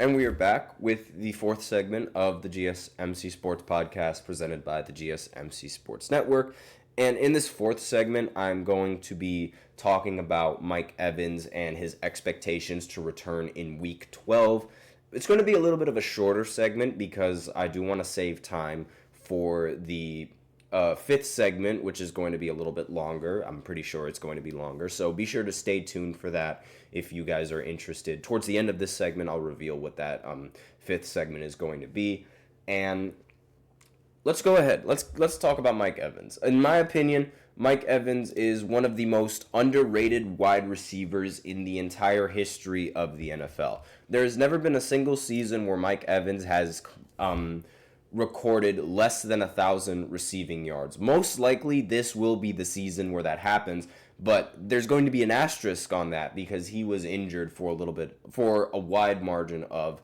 And we are back with the fourth segment of the GSMC Sports Podcast presented by the GSMC Sports Network. And in this fourth segment, I'm going to be talking about Mike Evans and his expectations to return in Week 12. It's going to be a little bit of a shorter segment because I do want to save time for the fifth segment, which is going to be a little bit longer. I'm pretty sure it's going to be longer, so be sure to stay tuned for that if you guys are interested. Towards the end of this segment, I'll reveal what that fifth segment is going to be. And let's go ahead. Let's talk about Mike Evans. In my opinion, Mike Evans is one of the most underrated wide receivers in the entire history of the NFL. There has never been a single season where Mike Evans has recorded less than 1,000 receiving yards. Most likely this will be the season where that happens, but there's going to be an asterisk on that because he was injured for a wide margin of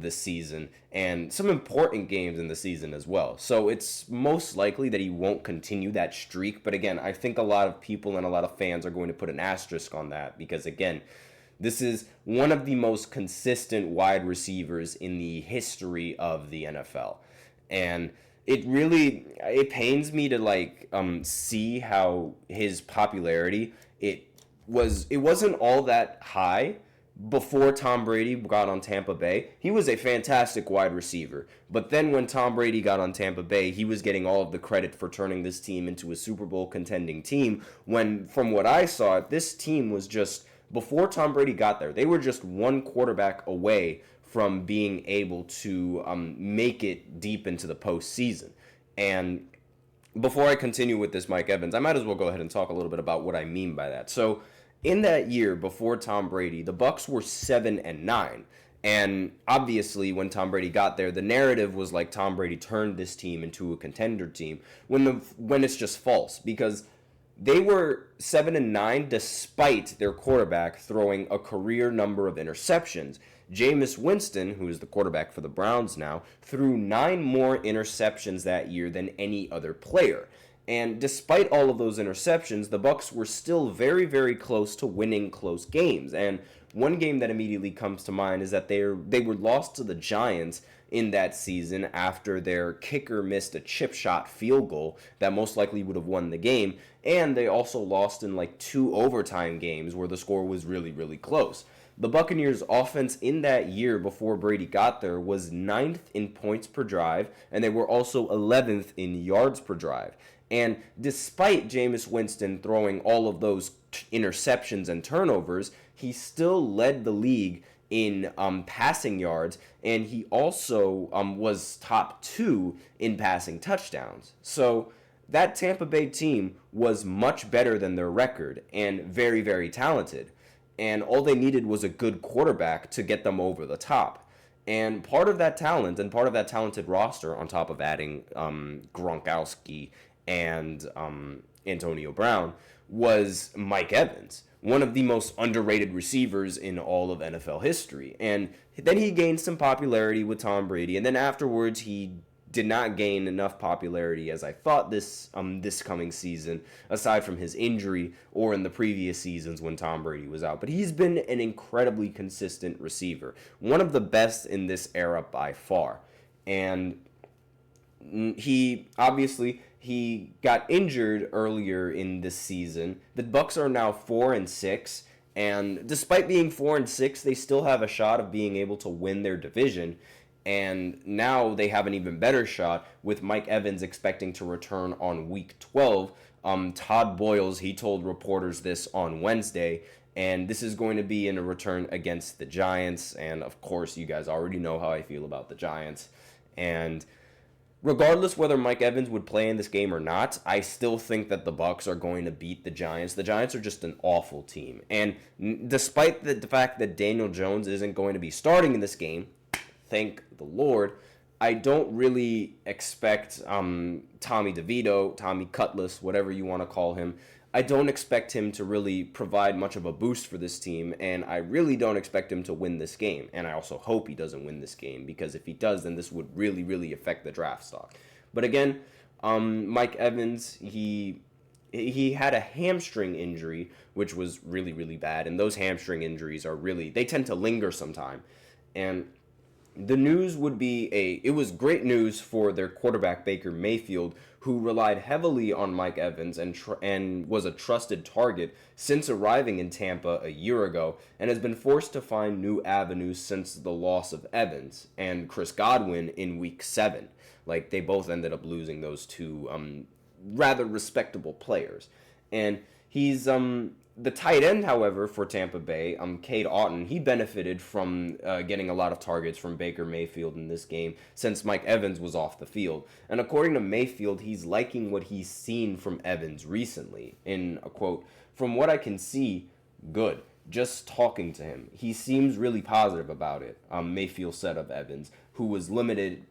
the season and some important games in the season as well. So it's most likely that he won't continue that streak, but again, I think a lot of people and a lot of fans are going to put an asterisk on that because again, this is one of the most consistent wide receivers in the history of the NFL. And it pains me to see how his popularity, it wasn't all that high before Tom Brady got on Tampa Bay. He was a fantastic wide receiver. But then when Tom Brady got on Tampa Bay, he was getting all of the credit for turning this team into a Super Bowl contending team when, from what I saw, this team was just, before Tom Brady got there, they were just one quarterback away from being able to make it deep into the postseason. And before I continue with this Mike Evans, I might as well go ahead and talk a little bit about what I mean by that. So in that year before Tom Brady, the Bucs were 7-9. And obviously, when Tom Brady got there, the narrative was like Tom Brady turned this team into a contender team when it's just false because they were 7-9 despite their quarterback throwing a career number of interceptions. Jameis Winston, who is the quarterback for the Browns now, threw 9 more interceptions that year than any other player. And despite all of those interceptions, the Bucs were still very, very close to winning close games. And one game that immediately comes to mind is that they were lost to the Giants in that season after their kicker missed a chip shot field goal that most likely would have won the game. And they also lost in 2 overtime games where the score was really, really close. The Buccaneers' offense in that year before Brady got there was 9th in points per drive, and they were also 11th in yards per drive. And despite Jameis Winston throwing all of those interceptions and turnovers, he still led the league in passing yards, and he also was top 2 in passing touchdowns. So that Tampa Bay team was much better than their record and very, very talented. And all they needed was a good quarterback to get them over the top. And part of that talent and part of that talented roster, on top of adding Gronkowski and Antonio Brown, was Mike Evans, one of the most underrated receivers in all of NFL history. And then he gained some popularity with Tom Brady, and then afterwards he did not gain enough popularity as I thought this coming season, aside from his injury or in the previous seasons when Tom Brady was out. But he's been an incredibly consistent receiver, one of the best in this era by far. And he got injured earlier in this season. The Bucs are now 4-6, and despite being 4-6, they still have a shot of being able to win their division. And now they have an even better shot with Mike Evans expecting to return on Week 12. Todd Boyles, he told reporters this on Wednesday, and this is going to be in a return against the Giants. And of course, you guys already know how I feel about the Giants. And regardless whether Mike Evans would play in this game or not, I still think that the Bucs are going to beat the Giants. The Giants are just an awful team. And despite the fact that Daniel Jones isn't going to be starting in this game, thank the Lord, I don't really expect Tommy DeVito, Tommy Cutlass, whatever you want to call him, I don't expect him to really provide much of a boost for this team, and I really don't expect him to win this game. And I also hope he doesn't win this game, because if he does, then this would really, really affect the draft stock. But again, Mike Evans, he had a hamstring injury, which was really, really bad, and those hamstring injuries are really, they tend to linger sometime. And the news would be it was great news for their quarterback Baker Mayfield, who relied heavily on Mike Evans and was a trusted target since arriving in Tampa a year ago, and has been forced to find new avenues since the loss of Evans and Chris Godwin in Week 7. Like, they both ended up losing those two rather respectable players. And he's the tight end, however, for Tampa Bay, Cade Otton, he benefited from getting a lot of targets from Baker Mayfield in this game since Mike Evans was off the field. And according to Mayfield, he's liking what he's seen from Evans recently. In a quote, "From what I can see, good. Just talking to him. He seems really positive about it," Mayfield said of Evans, who was limited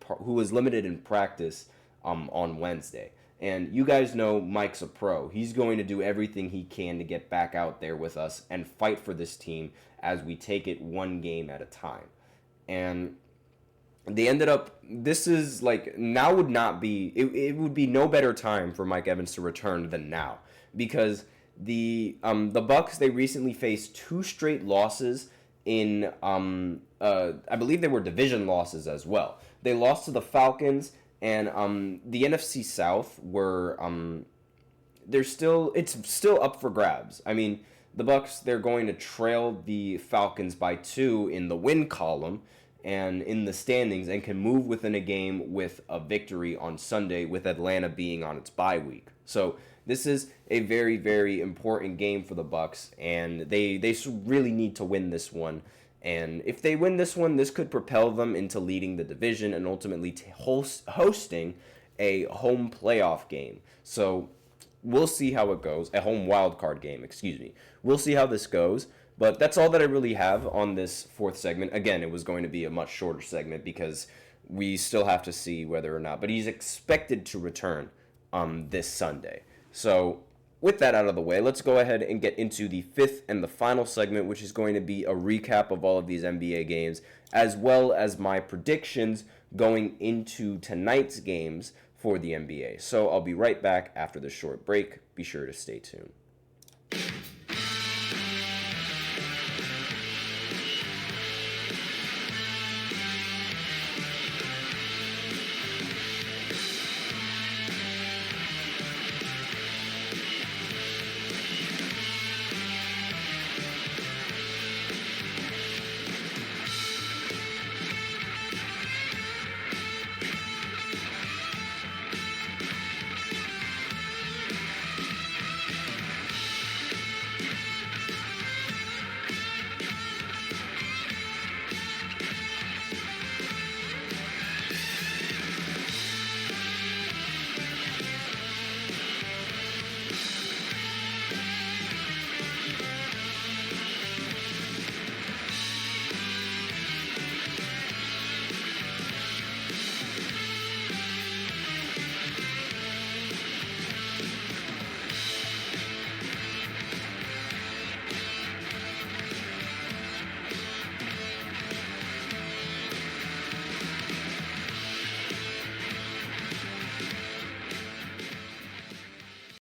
in practice on Wednesday. And you guys know Mike's a pro. He's going to do everything he can to get back out there with us and fight for this team as we take it one game at a time. And they ended up, this is like, now would not be, it would be no better time for Mike Evans to return than now. Because the Bucs, they recently faced 2 straight losses in, I believe they were division losses as well. They lost to the Falcons. And the NFC South were it's still up for grabs. I mean, the Bucs, they're going to trail the Falcons by 2 in the win column and in the standings, and can move within a game with a victory on Sunday, with Atlanta being on its bye week. So this is a very, very important game for the Bucs, and they really need to win this one. And if they win this one, this could propel them into leading the division and ultimately hosting a home playoff game. So we'll see how it goes. A home wildcard game, excuse me. We'll see how this goes. But that's all that I really have on this 4th segment. Again, it was going to be a much shorter segment because we still have to see whether or not. But he's expected to return this Sunday. So with that out of the way, let's go ahead and get into the 5th and the final segment, which is going to be a recap of all of these NBA games, as well as my predictions going into tonight's games for the NBA. So I'll be right back after this short break. Be sure to stay tuned.